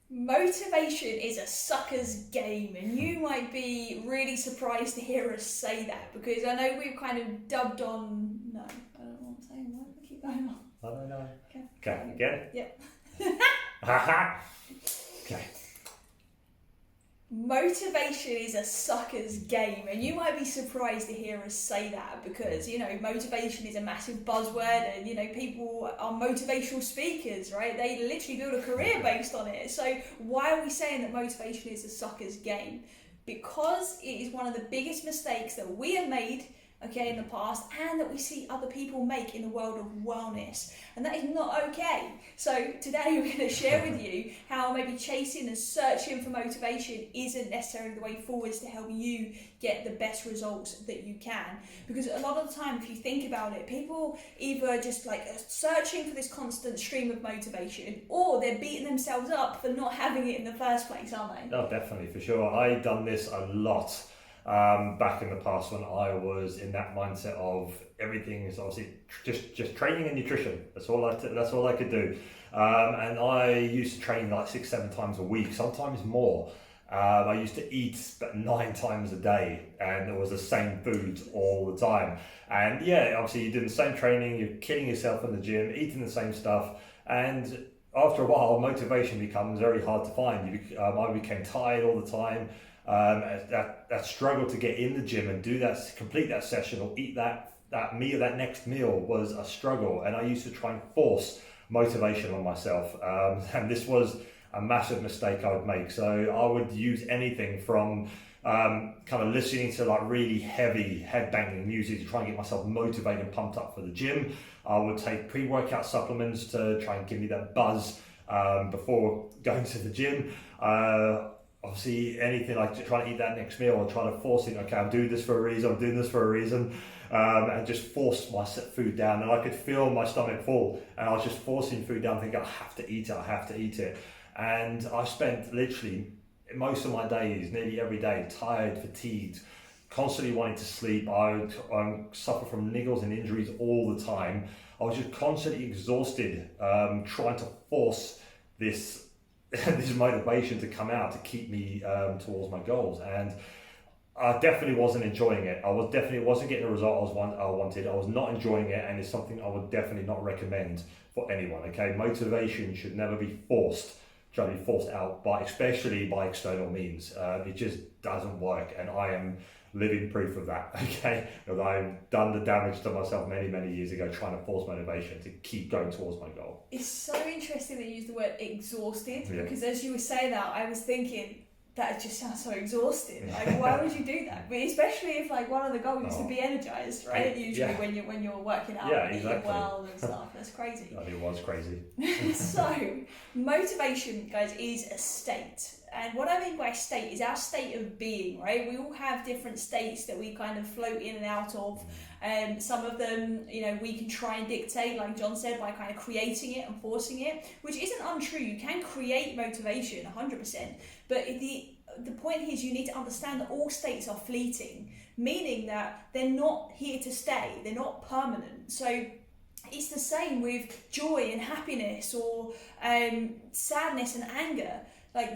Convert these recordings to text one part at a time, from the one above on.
Motivation is a sucker's game, and you might be really surprised to hear us say that, because I know we've kind of dubbed on. No, I don't know what I'm saying. Why do I keep going on? I don't know. Okay, again? Yep. Okay. Motivation is a sucker's game, and you might be surprised to hear us say that, because motivation is a massive buzzword, and people are motivational speakers, right? They literally build a career based on it. So why are we saying that motivation is a sucker's game? Because it is one of the biggest mistakes that we have made in the past, and that we see other people make in the world of wellness, and that is not okay. So today we're going to share with you how maybe chasing and searching for motivation isn't necessarily the way forwards to help you get the best results that you can. Because a lot of the time, if you think about it, people either just searching for this constant stream of motivation, or they're beating themselves up for not having it in the first place, aren't they? Oh, definitely, for sure. I've done this a lot. Back in the past, when I was in that mindset of everything is obviously just training and nutrition. That's all I could do. And I used to train 6-7 times a week, sometimes more. I used to eat 9 times a day, and it was the same food all the time. And obviously you're doing the same training, you're killing yourself in the gym, eating the same stuff, and after a while, motivation becomes very hard to find. I became tired all the time. That struggle to get in the gym and complete that session or eat that next meal was a struggle, and I used to try and force motivation on myself, and this was a massive mistake I would make. So I would use anything from kind of listening to really heavy head-banging music to try and get myself motivated and pumped up for the gym. I would take pre-workout supplements to try and give me that buzz before going to the gym. Obviously, anything like trying to eat that next meal or trying to force it. Okay, I'm doing this for a reason. And just force my food down, and I could feel my stomach full, and I was just forcing food down, thinking I have to eat it. And I spent literally most of my days, nearly every day, tired, fatigued, constantly wanting to sleep. I suffer from niggles and injuries all the time. I was just constantly exhausted, trying to force this motivation to come out to keep me towards my goals, and I definitely wasn't enjoying it. I wasn't getting the result I wanted. I was not enjoying it, and it's something I would definitely not recommend for anyone. Okay, motivation should never be forced, try to be forced out especially by external means. It just doesn't work, and I am living proof of that. Okay, because I've done the damage to myself many years ago trying to force motivation to keep going towards my goal. It's so interesting that you use the word exhausted, because as you were saying that, I was thinking that just sounds so exhausting. Why would you do that? But especially if one of the goals is to be energized, right? Usually when you're working out and eating well and stuff. That's crazy. It was crazy. So motivation, guys, is a state. And what I mean by state is our state of being, right? We all have different states that we kind of float in and out of. Some of them, we can try and dictate, like John said, by kind of creating it and forcing it, which isn't untrue. You can create motivation 100%. But the point is, you need to understand that all states are fleeting, meaning that they're not here to stay. They're not permanent. So it's the same with joy and happiness, or sadness and anger.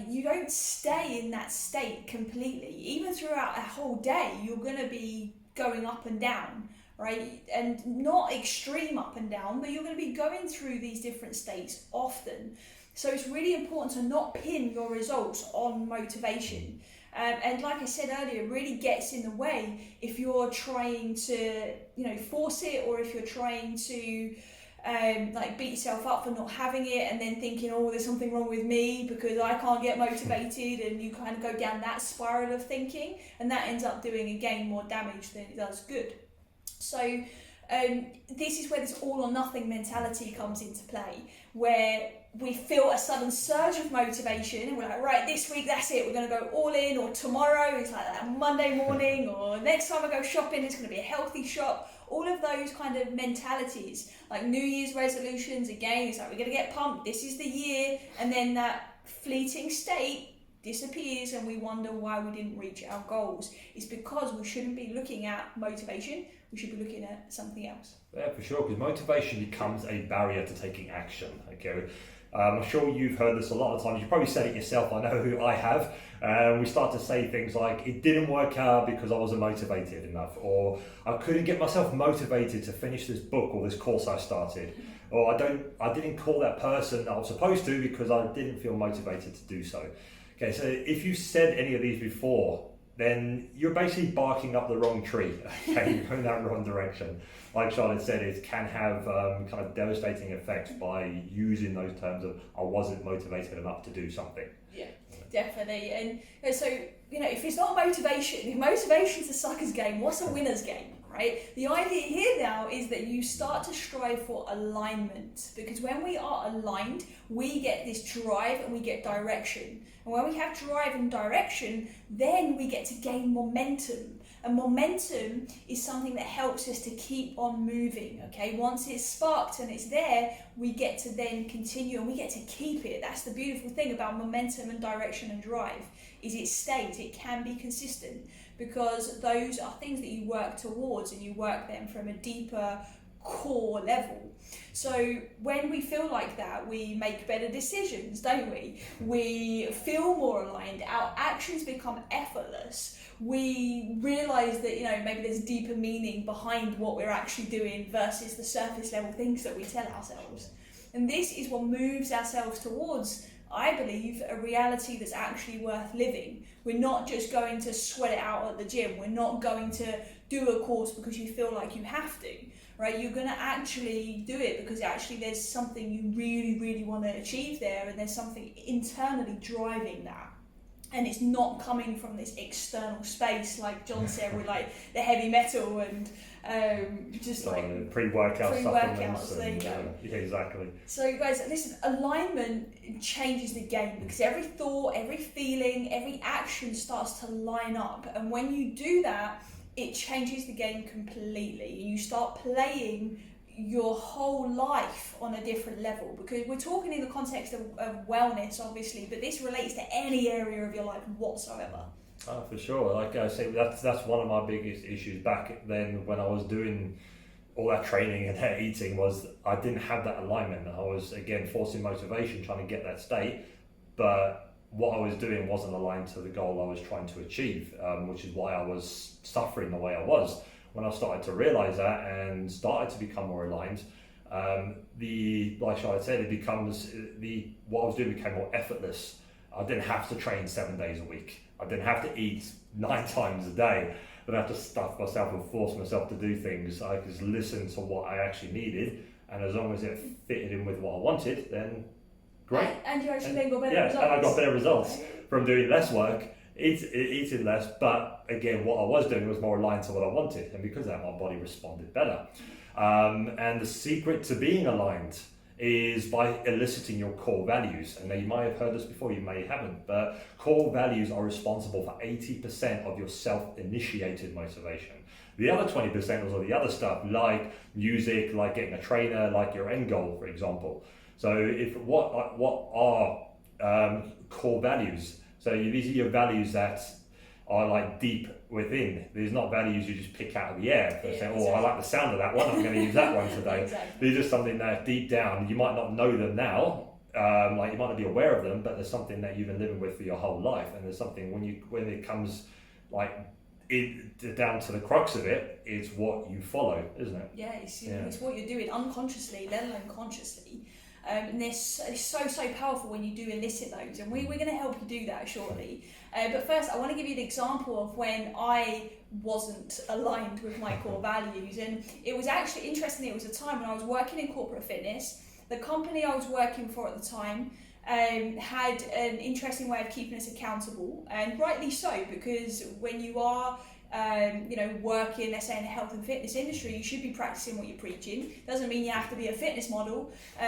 You don't stay in that state completely. Even throughout a whole day, you're going to be going up and down, right? And not extreme up and down, but you're going to be going through these different states often. So it's really important to not pin your results on motivation. And like I said earlier, it really gets in the way if you're trying to, force it, or if you're trying to beat yourself up for not having it, and then thinking, oh, there's something wrong with me because I can't get motivated, and you kind of go down that spiral of thinking, and that ends up doing again more damage than it does good. So this is where this all or nothing mentality comes into play, where we feel a sudden surge of motivation and we're like, right, this week that's it, we're going to go all in, or tomorrow it's like that Monday morning, or next time I go shopping it's going to be a healthy shop. All of those kind of mentalities, like New Year's resolutions, again, it's like we're going to get pumped, this is the year, and then that fleeting state disappears and we wonder why we didn't reach our goals. It's because we shouldn't be looking at motivation, we should be looking at something else. Yeah, for sure, because motivation becomes a barrier to taking action. Okay, I'm sure you've heard this a lot of times. You probably said it yourself. I know who I have. We start to say things like, it didn't work out because I wasn't motivated enough, or I couldn't get myself motivated to finish this book or this course I started, or I didn't call that person that I was supposed to because I didn't feel motivated to do so. Okay, so if you've said any of these before, then you're basically barking up the wrong tree. Okay, you're going that wrong direction. Like Charlotte said, it can have kind of devastating effects by using those terms of, I wasn't motivated enough to do something. Yeah, definitely. And so, if it's not motivation, if motivation's a sucker's game, what's a winner's game? Right? The idea here now is that you start to strive for alignment, because when we are aligned, we get this drive and we get direction. And when we have drive and direction, then we get to gain momentum. And momentum is something that helps us to keep on moving, okay? Once it's sparked and it's there, we get to then continue and we get to keep it. That's the beautiful thing about momentum and direction and drive, is it stays, it can be consistent, because those are things that you work towards and you work them from a deeper core level. So when we feel like that, we make better decisions, don't we? We feel more aligned, our actions become effortless. We realise that, maybe there's deeper meaning behind what we're actually doing versus the surface level things that we tell ourselves. And this is what moves ourselves towards, I believe, a reality that's actually worth living. We're not just going to sweat it out at the gym. We're not going to do a course because you feel like you have to, right? You're going to actually do it because actually there's something you really, really want to achieve there, and there's something internally driving that. And it's not coming from this external space, like John said, with like the heavy metal and just like pre-workout supplements. There you go. Yeah, exactly. So guys, listen, alignment changes the game, because every thought, every feeling, every action starts to line up. And when you do that, it changes the game completely. You start playing your whole life on a different level, because we're talking in the context of wellness, obviously, but this relates to any area of your life whatsoever. Oh, for sure. Like I say, that's one of my biggest issues back then when I was doing all that training and that eating, was I didn't have that alignment. I was, again, forcing motivation, trying to get that state, but what I was doing wasn't aligned to the goal I was trying to achieve, which is why I was suffering the way I was. When I started to realise that and started to become more aligned, like Charlotte said, what I was doing became more effortless. I didn't have to train 7 days a week. I didn't have to eat 9 times a day. I didn't have to stuff myself and force myself to do things. I could just listen to what I actually needed, and as long as it fitted in with what I wanted, then great. And you actually then got better results. And I got better results from doing less work, eating less, but again, what I was doing was more aligned to what I wanted, and because of that, my body responded better. And the secret to being aligned is by eliciting your core values. And now you might have heard this before, you may haven't, but core values are responsible for 80% of your self-initiated motivation. The other 20% is all the other stuff, like music, like getting a trainer, like your end goal, for example. So what are core values? So these are your values that are like deep within. These are not values you just pick out of the air. Saying, exactly. I like the sound of that one, I'm going to use that one today. Exactly. These are something that deep down, you might not know them now, like you might not be aware of them, but there's something that you've been living with for your whole life. And there's something when it comes down to the crux of it, it's what you follow, isn't it? Yeah, it's what you're doing unconsciously, let alone consciously. And it's so powerful when you do elicit those, and we're going to help you do that shortly. But first, I want to give you an example of when I wasn't aligned with my core values. And it was actually interesting. It was a time when I was working in corporate fitness. The company I was working for at the time had an interesting way of keeping us accountable, and rightly so, because when you are working, let's say, in the health and fitness industry, you should be practicing what you're preaching. Doesn't mean you have to be a fitness model, but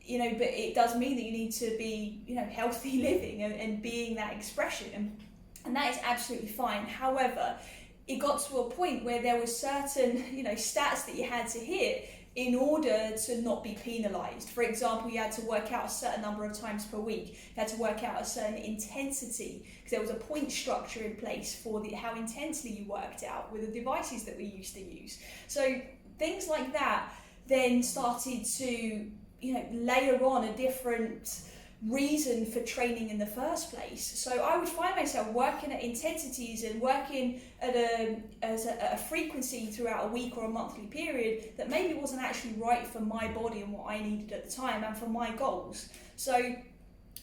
it does mean that you need to be, healthy living and being that expression, and that is absolutely fine. However, it got to a point where there were certain, stats that you had to hit in order to not be penalised. For example, you had to work out a certain number of times per week. You had to work out a certain intensity, because there was a point structure in place for how intensely you worked out with the devices that we used to use. So things like that then started to layer on a different reason for training in the first place. So I would find myself working at intensities and working at a frequency throughout a week or a monthly period that maybe wasn't actually right for my body and what I needed at the time and for my goals. So,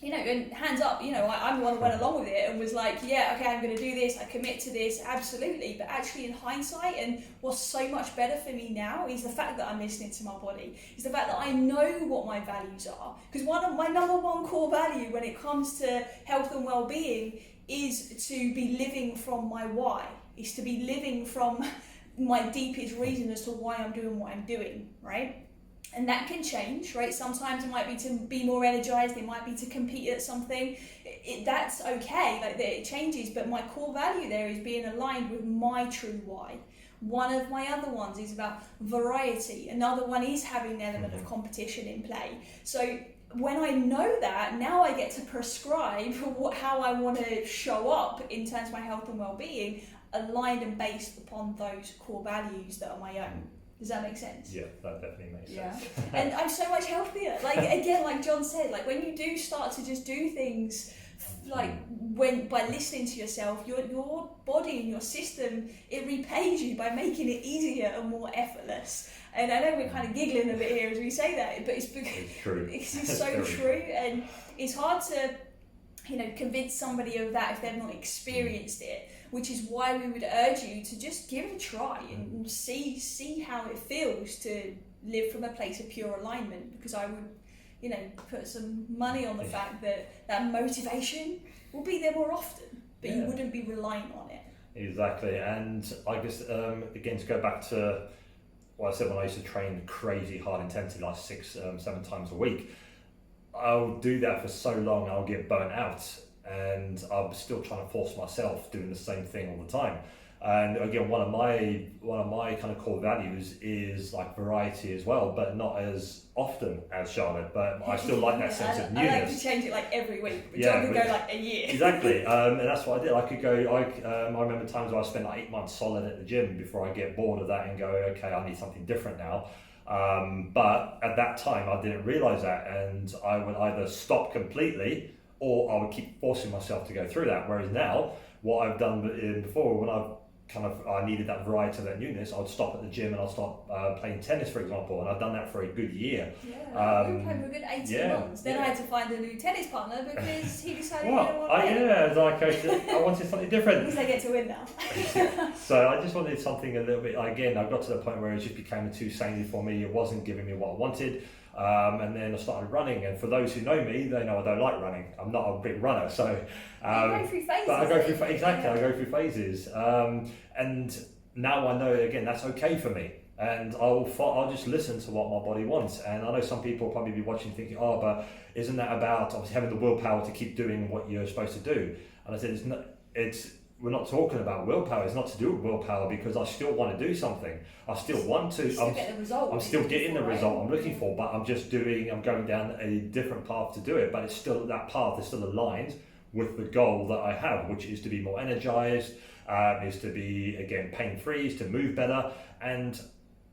and hands up, I'm the one who went along with it and was like, yeah, okay, I'm going to do this, I commit to this, absolutely. But actually in hindsight, and what's so much better for me now is the fact that I'm listening to my body, is the fact that I know what my values are. Because one of my number one core value when it comes to health and well-being is to be living from my why, is to be living from my deepest reason as to why I'm doing what I'm doing, right? And that can change, right? Sometimes it might be to be more energized, it might be to compete at something. That's okay, like it changes, but my core value there is being aligned with my true why. One of my other ones is about variety. Another one is having an element of competition in play. So when I know that, now I get to prescribe how I want to show up in terms of my health and well-being, aligned and based upon those core values that are my own. Does that make sense? Yeah, that definitely makes sense. And I'm so much healthier. Like, again, like John said, like when you do start to just do things by listening to yourself, your body and your system, it repays you by making it easier and more effortless. And I know we're kind of giggling a bit here as we say that, but it's because it's true. It's so true, and it's hard to convince somebody of that if they've not experienced it, which is why we would urge you to just give it a try and see how it feels to live from a place of pure alignment, because I would put some money on the fact that motivation will be there more often, but you wouldn't be reliant on it. Exactly. And I guess again, to go back to what I said, when I used to train crazy hard intensity, like 6-7 times a week, I'll do that for so long I'll get burnt out, and I'm still trying to force myself doing the same thing all the time. And again, one of my kind of core values is like variety as well, but not as often as Charlotte. But I still like that sense of newness. I like to change it like every week, but John could go like a year. Exactly, and that's what I did. I could go. I remember times where I spent like 8 months solid at the gym before I get bored of that and go, okay, I need something different now. But at that time, I didn't realise that, and I would either stop completely or I would keep forcing myself to go through that. Whereas now, what I've done before, when I needed that variety, that newness, I would stop at the gym and I'll stop playing tennis, for example, and I've done that for a good year. Yeah, we were playing for a good 18 months. Then I had to find a new tennis partner because he decided he didn't want to play. I wanted something different. Because I get to win now. So I just wanted something a little bit, again, I got to the point where it just became too samey for me. It wasn't giving me what I wanted. And then I started running, and for those who know me, they know I don't like running. I'm not a big runner, so you go through phases. But I go through I go through phases, and now I know again that's okay for me, and I'll just listen to what my body wants. And I know some people will probably be watching thinking, oh, but isn't that about obviously having the willpower to keep doing what you're supposed to do? And I said we're not talking about willpower. It's not to do with willpower, because I still want to do something. I still want to. I'm still getting the result I'm looking for, but I'm going down a different path to do it. But it's still, that path is still aligned with the goal that I have, which is to be more energized, is to be, again, pain-free, is to move better. And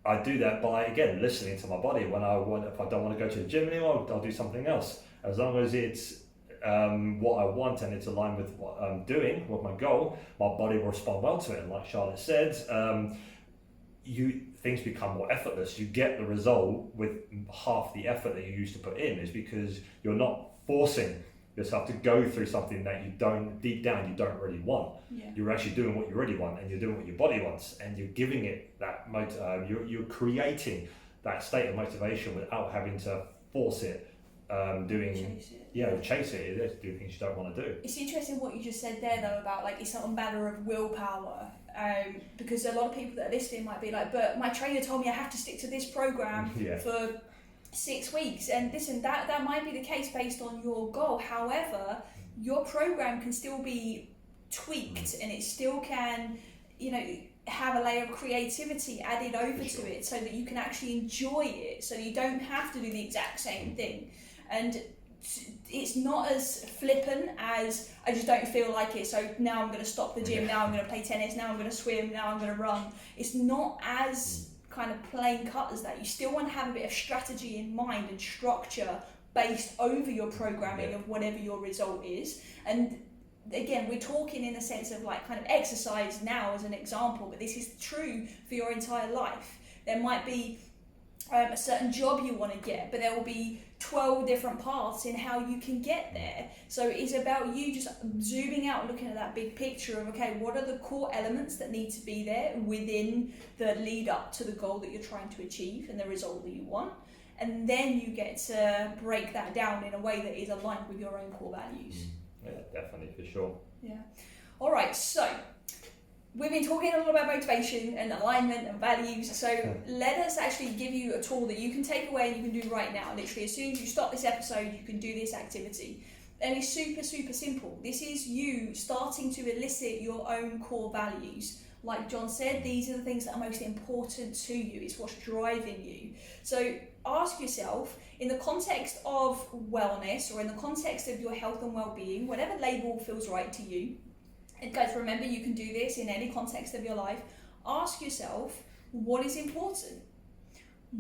I do that by, again, listening to my body. If I don't want to go to the gym anymore, I'll do something else. As long as it's what I want and it's aligned with what I'm doing, with my goal, my body will respond well to it. And like Charlotte said, things become more effortless. You get the result with half the effort that you used to put in, is because you're not forcing yourself to go through something that deep down you don't really want. Yeah. You're actually doing what you really want, and you're doing what your body wants, and you're giving it that you're creating that state of motivation without having to force it. Chase it, do things you don't want to do. It's interesting what you just said there, though, about like it's not a matter of willpower, because a lot of people that are listening might be like, but my trainer told me I have to stick to this program for 6 weeks, and listen, that might be the case based on your goal. However, your program can still be tweaked, and it still can, have a layer of creativity added over to it, so that you can actually enjoy it, so you don't have to do the exact same thing. And it's not as flippant as I just don't feel like it, so now I'm going to stop the gym, now I'm going to play tennis, now I'm going to swim, now I'm going to run. It's not as kind of plain cut as that. You still want to have a bit of strategy in mind and structure based over your programming of whatever your result is. And again, we're talking in the sense of like kind of exercise now as an example, but this is true for your entire life. There might be a certain job you want to get, but there will be 12 different paths in how you can get there. So it's about you just zooming out, looking at that big picture of, okay, what are the core elements that need to be there within the lead up to the goal that you're trying to achieve and the result that you want. And then you get to break that down in a way that is aligned with your own core values. Yeah, definitely, for sure. Yeah. All right, so we've been talking a lot about motivation and alignment and values. So let us actually give you a tool that you can take away and you can do right now. Literally, as soon as you stop this episode, you can do this activity. And it's super, super simple. This is you starting to elicit your own core values. Like John said, these are the things that are most important to you. It's what's driving you. So ask yourself, in the context of wellness or in the context of your health and well-being, whatever label feels right to you, and guys, remember, you can do this in any context of your life. Ask yourself, what is important?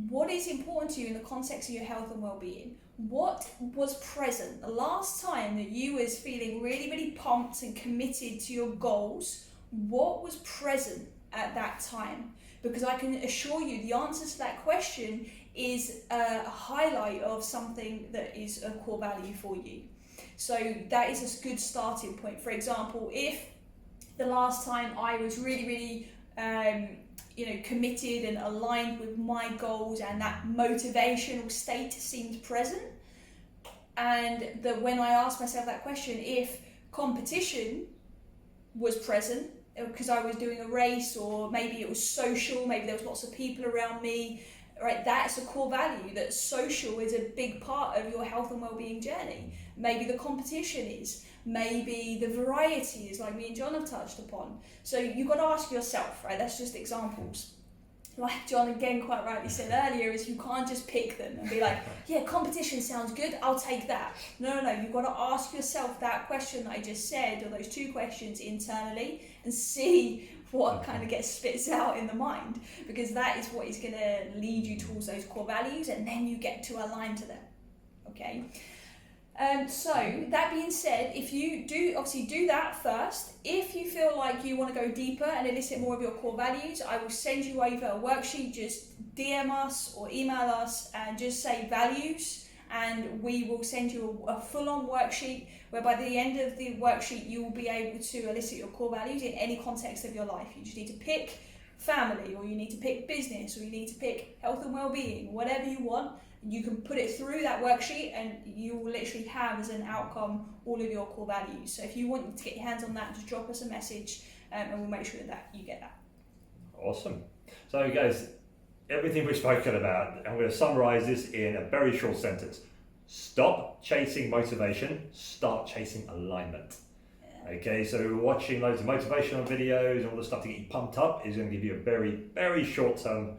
What is important to you in the context of your health and well-being? What was present the last time that you was feeling really, really pumped and committed to your goals? What was present at that time? Because I can assure you the answer to that question is a highlight of something that is a core value for you. So that is a good starting point. For example, if the last time I was really, really committed and aligned with my goals and that motivational state seemed present, and that when I asked myself that question, if competition was present, because I was doing a race, or maybe it was social, maybe there was lots of people around me, right? That's a core value, that social is a big part of your health and well-being journey. Maybe the competition is, maybe the variety is, like me and John have touched upon. So you've got to ask yourself, right? That's just examples. Like John again quite rightly said earlier, is you can't just pick them and be like, yeah, competition sounds good, I'll take that. No, you've got to ask yourself that question that I just said, or those two questions internally, and see what kind of gets spits out in the mind, because that is what is going to lead you towards those core values, and then you get to align to them. Okay. So that being said, if you do that first, if you feel like you want to go deeper and elicit more of your core values, I will send you over a worksheet. Just DM us or email us and just say values, and we will send you a full-on worksheet where by the end of the worksheet you will be able to elicit your core values in any context of your life. You just need to pick family, or you need to pick business, or you need to pick health and well-being, whatever you want. You can put it through that worksheet and you will literally have as an outcome all of your core values. So if you want to get your hands on that, just drop us a message and we'll make sure that you get that. Awesome. So guys, everything we've spoken about, I'm going to summarize this in a very short sentence. Stop chasing motivation, start chasing alignment. Okay, so watching loads of motivational videos and all the stuff to get you pumped up is going to give you a very, very short-term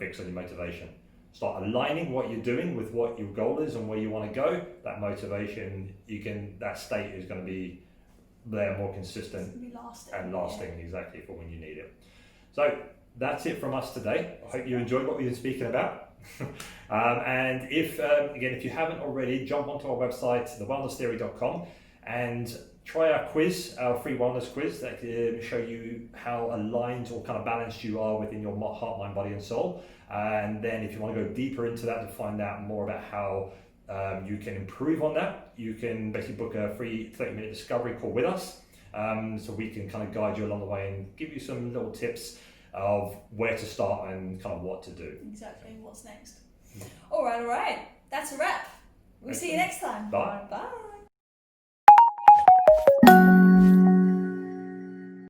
fix on your motivation. Start aligning what you're doing with what your goal is and where you want to go. That motivation, that state is going to be there, more consistent and lasting, exactly, for when you need it. So that's it from us today. I hope you enjoyed what we've been speaking about. And if you haven't already, jump onto our website, thewellnesstheory.com, and try our quiz, our free wellness quiz that can show you how aligned or kind of balanced you are within your heart, mind, body and soul. And then if you want to go deeper into that to find out more about how you can improve on that, you can basically book a free 30-minute discovery call with us, so we can kind of guide you along the way and give you some little tips of where to start and kind of what to do. Exactly, what's next. All right, that's a wrap. We'll see you next time. Bye. Bye.